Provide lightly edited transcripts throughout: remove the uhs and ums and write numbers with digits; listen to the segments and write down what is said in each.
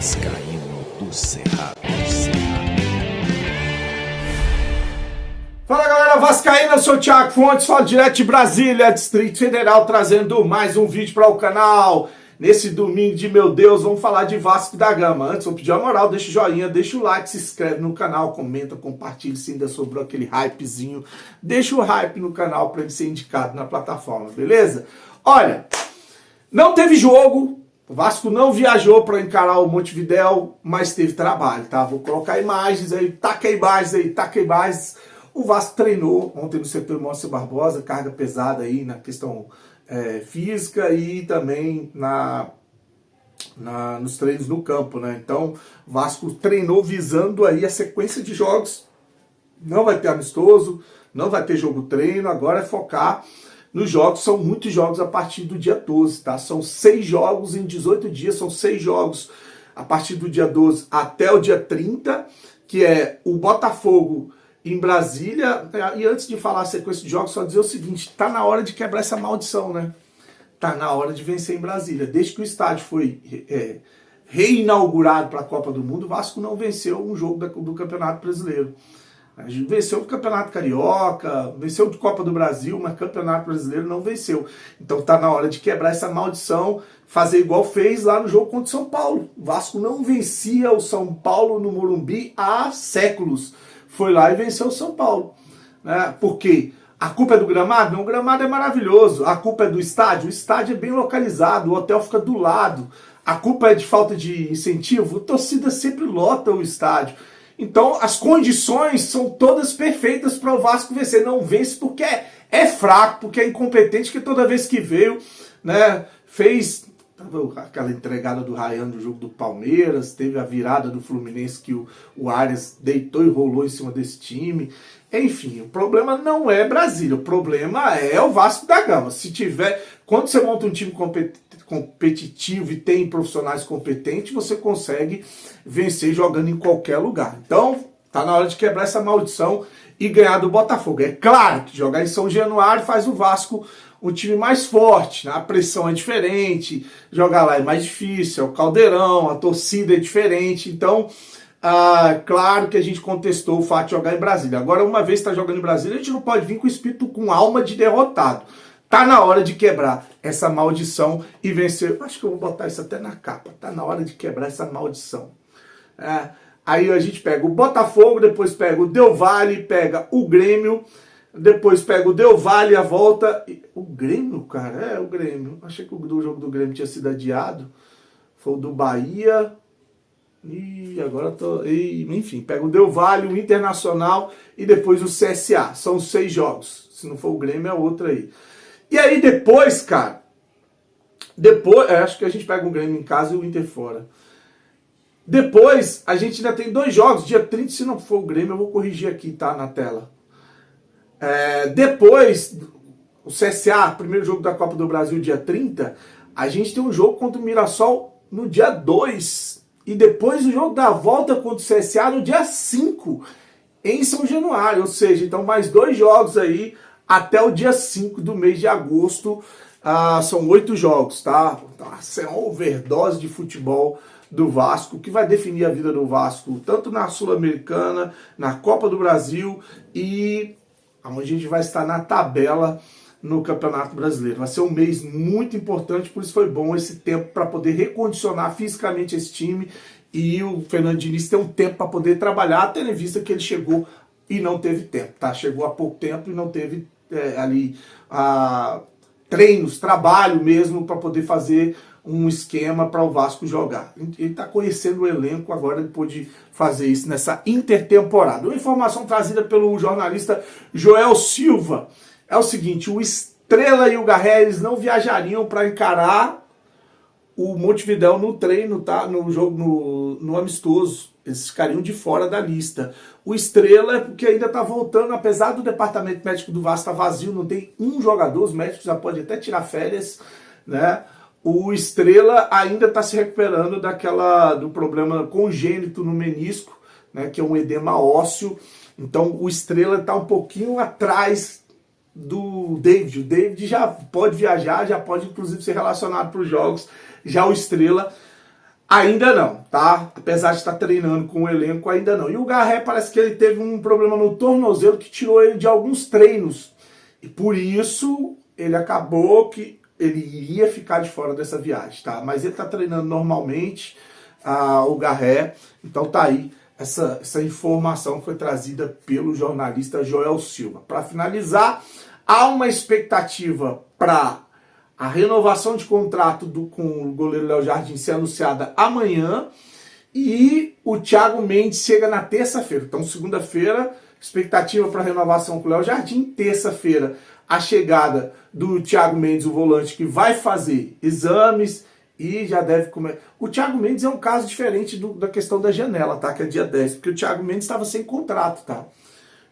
Vascaíno do Cerrado. Fala galera vascaína, eu sou o Thiago Fontes, falo direto de Brasília, Distrito Federal, trazendo mais um vídeo para o canal. Nesse domingo de meu Deus, vamos falar de Vasco da Gama. Antes, vou pedir uma moral, deixa o joinha, deixa o like, se inscreve no canal, comenta, compartilha se ainda sobrou aquele hypezinho. Deixa o hype no canal para ele ser indicado na plataforma, beleza? Olha, não teve jogo, o Vasco não viajou para encarar o Montevidéu, mas teve trabalho, tá? Vou colocar imagens aí, taca imagens. O Vasco treinou ontem no setor Márcio Barbosa, carga pesada aí na questão física e também nos treinos no campo, né? Então, o Vasco treinou visando aí a sequência de jogos. Não vai ter amistoso, não vai ter jogo treino, agora é focar nos jogos. São muitos jogos a partir do dia 12, tá? São 6 jogos em 18 dias, são 6 jogos a partir do dia 12 até o dia 30, que é o Botafogo em Brasília. E antes de falar a sequência de jogos, só dizer o seguinte: tá na hora de quebrar essa maldição, né? Tá na hora de vencer em Brasília. Desde que o estádio foi reinaugurado para a Copa do Mundo, o Vasco não venceu um jogo do Campeonato Brasileiro. A gente venceu o Campeonato Carioca, venceu de Copa do Brasil, mas Campeonato Brasileiro não venceu. Então tá na hora de quebrar essa maldição, fazer igual fez lá no jogo contra o São Paulo. O Vasco não vencia o São Paulo no Morumbi há séculos. Foi lá e venceu o São Paulo. Né? Por quê? A culpa é do gramado? Não, o gramado é maravilhoso. A culpa é do estádio? O estádio é bem localizado, o hotel fica do lado. A culpa é de falta de incentivo? A torcida sempre lota o estádio. Então as condições são todas perfeitas para o Vasco vencer. Não vence porque é fraco, porque é incompetente, que toda vez que veio, né, fez aquela entregada do Ryan do jogo do Palmeiras, teve a virada do Fluminense que o Arias deitou e rolou em cima desse time. Enfim, o problema não é Brasília, o problema é o Vasco da Gama. Se tiver, quando você monta um time competitivo e tem profissionais competentes, você consegue vencer jogando em qualquer lugar. Então, tá na hora de quebrar essa maldição e ganhar do Botafogo. É claro que jogar em São Januário faz o Vasco um time mais forte, né? A pressão é diferente, jogar lá é mais difícil, é o Caldeirão, a torcida é diferente. Então, claro que a gente contestou o fato de jogar em Brasília. Agora, uma vez que está jogando em Brasília, a gente não pode vir com o espírito, com alma de derrotado. Tá na hora de quebrar essa maldição e vencer. Acho que eu vou botar isso até na capa. Tá na hora de quebrar essa maldição. Aí a gente pega o Botafogo, depois pega o Del Valle, pega o Grêmio, depois pega o Del Valle, a volta. O Grêmio, cara, o Grêmio. Achei que o jogo do Grêmio tinha sido adiado. Foi o do Bahia. E agora enfim, pega o Del Valle, o Internacional e depois o CSA. São 6 jogos. Se não for o Grêmio, é outro aí. E aí depois, cara, acho que a gente pega o Grêmio em casa e o Inter fora. Depois, a gente ainda tem 2 jogos, dia 30, se não for o Grêmio, eu vou corrigir aqui, tá, na tela. Depois, o CSA, primeiro jogo da Copa do Brasil, dia 30, a gente tem um jogo contra o Mirassol no dia 2. E depois o jogo da volta contra o CSA no dia 5, em São Januário. Ou seja, então mais 2 jogos aí, até o dia 5 do mês de agosto. São 8 jogos, tá? Nossa, é uma overdose de futebol do Vasco, que vai definir a vida do Vasco, tanto na Sul-Americana, na Copa do Brasil e onde a gente vai estar na tabela no Campeonato Brasileiro. Vai ser um mês muito importante, por isso foi bom esse tempo para poder recondicionar fisicamente esse time e o Fernando Diniz ter um tempo para poder trabalhar, tendo em vista que ele chegou e não teve tempo, tá? Chegou há pouco tempo e não teve treinos, trabalho mesmo para poder fazer um esquema para o Vasco jogar. Ele está conhecendo o elenco agora, ele pôde fazer isso nessa intertemporada. Uma informação trazida pelo jornalista Joel Silva é o seguinte: o Estrela e o Garré não viajariam para encarar o Montevidéu no treino, tá? No jogo, no amistoso. Eles ficariam de fora da lista. O Estrela é porque ainda está voltando, apesar do departamento médico do Vasco estar vazio, não tem um jogador, os médicos já podem até tirar férias, né? O Estrela ainda está se recuperando do problema congênito no menisco, né, que é um edema ósseo. Então o Estrela está um pouquinho atrás do David. O David já pode viajar, já pode inclusive ser relacionado para os jogos. Já o Estrela Ainda não, tá? Apesar de estar treinando com o elenco, ainda não. E o Garré parece que ele teve um problema no tornozelo que tirou ele de alguns treinos. E por isso ele acabou que ele iria ficar de fora dessa viagem, tá? Mas ele tá treinando normalmente, o Garré. Então tá aí essa informação que foi trazida pelo jornalista Joel Silva. Para finalizar, há uma expectativa para a renovação de contrato com o goleiro Léo Jardim ser anunciada amanhã e o Thiago Mendes chega na terça-feira. Então, segunda-feira, expectativa para renovação com o Léo Jardim. Terça-feira, a chegada do Thiago Mendes, o volante, que vai fazer exames e já deve comer. O Thiago Mendes é um caso diferente da questão da janela, tá? Que é dia 10, porque o Thiago Mendes estava sem contrato, tá?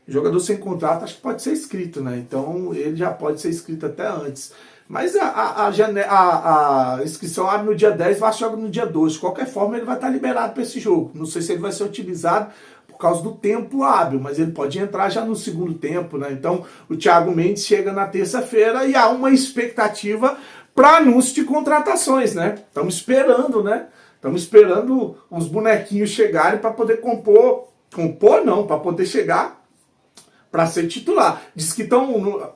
Jogador sem contrato acho que pode ser inscrito, né? Então ele já pode ser inscrito até antes. Mas a inscrição abre no dia 10, vai jogar no dia 12. De qualquer forma, ele vai estar liberado para esse jogo. Não sei se ele vai ser utilizado por causa do tempo hábil, mas ele pode entrar já no segundo tempo, né? Então o Thiago Mendes chega na terça-feira e há uma expectativa para anúncio de contratações, né? Estamos esperando, né? Estamos esperando uns bonequinhos chegarem para poder compor não, para poder chegar para ser titular. Diz que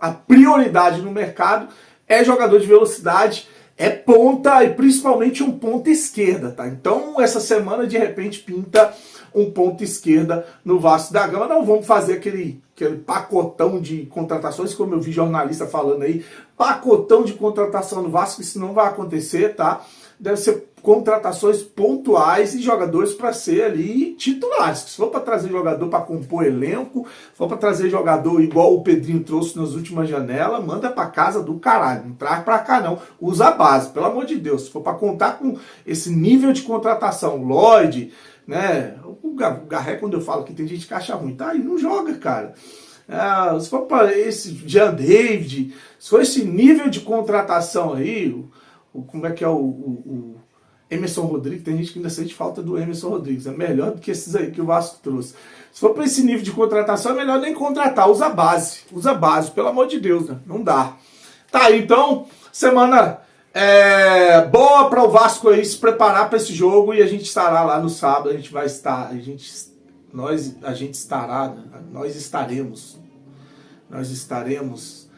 a prioridade no mercado é jogador de velocidade, é ponta e principalmente um ponta esquerda, tá? Então essa semana de repente pinta um ponta esquerda no Vasco da Gama. Não vamos fazer aquele pacotão de contratações, como eu vi jornalista falando aí, pacotão de contratação no Vasco, isso não vai acontecer, tá? Deve ser contratações pontuais e jogadores para ser ali titulares. Se for para trazer jogador para compor elenco, se for para trazer jogador igual o Pedrinho trouxe nas últimas janelas, manda para casa do caralho. Não traz para cá não. Usa a base, pelo amor de Deus. Se for para contar com esse nível de contratação, Lloyd, né? O Garré, quando eu falo que tem gente que acha ruim, tá aí, não joga, cara. Se for para esse Jean David, se for esse nível de contratação aí, como é que é o Emerson Rodrigues, tem gente que ainda sente falta do Emerson Rodrigues, é melhor do que esses aí que o Vasco trouxe. Se for para esse nível de contratação, é melhor nem contratar, usa base, pelo amor de Deus, né? Não dá. Tá, então, semana boa para o Vasco aí se preparar para esse jogo e a gente estará lá no sábado, nós estaremos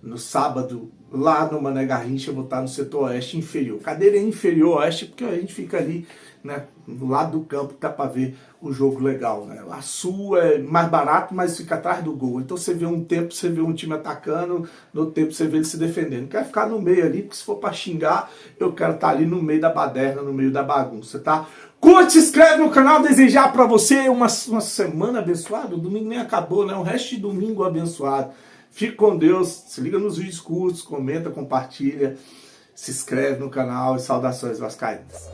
no sábado lá no Mané Garrincha. Eu vou estar no setor oeste inferior. Cadeira inferior oeste, porque a gente fica ali, né, do lado do campo, que dá para ver o jogo legal, né? A sul é mais barato, mas fica atrás do gol. Então você vê um tempo, você vê um time atacando, no outro tempo você vê ele se defendendo. Não quer ficar no meio ali, porque se for para xingar, eu quero estar ali no meio da baderna, no meio da bagunça, tá? Curte, se inscreve no canal, desejar para você uma semana abençoada. O domingo nem acabou, né? O resto de domingo abençoado. Fique com Deus, se liga nos vídeos curtos, comenta, compartilha, se inscreve no canal e saudações vascaínas.